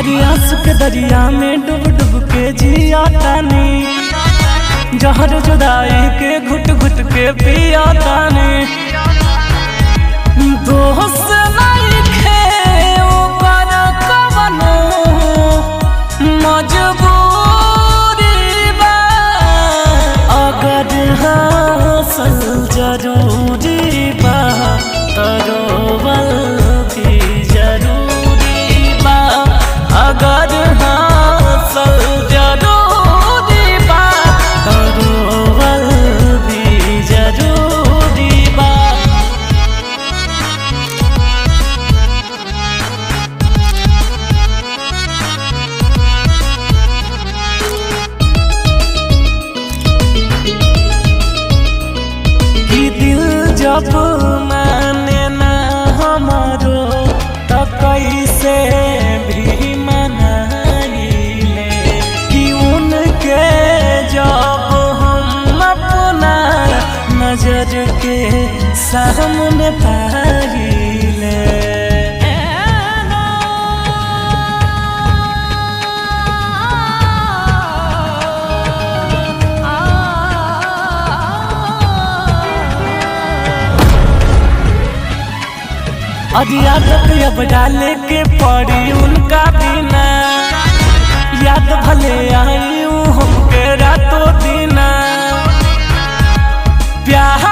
अरे आंसू के दरिया में डूब डूब के जिया तानी, जहर जुदाई के घुट घुट के पिया तानी। दोस्त नहीं खे ऊपर कवनो मजबूरी बा, अगर हासिल जरूरी बा तरोवल भी जरूरी बा, अगर हासिल जरूरी बा तरोवल भी जरूरी बा। दिल जब माने ना हमारो तो कैसे भी मनाइले, कि उनके जब हम अपना नजर के सामने पाइले। और आदत अब डाले के पड़ी उनका बिना, याद भले आई हमके रातों दिन प्यार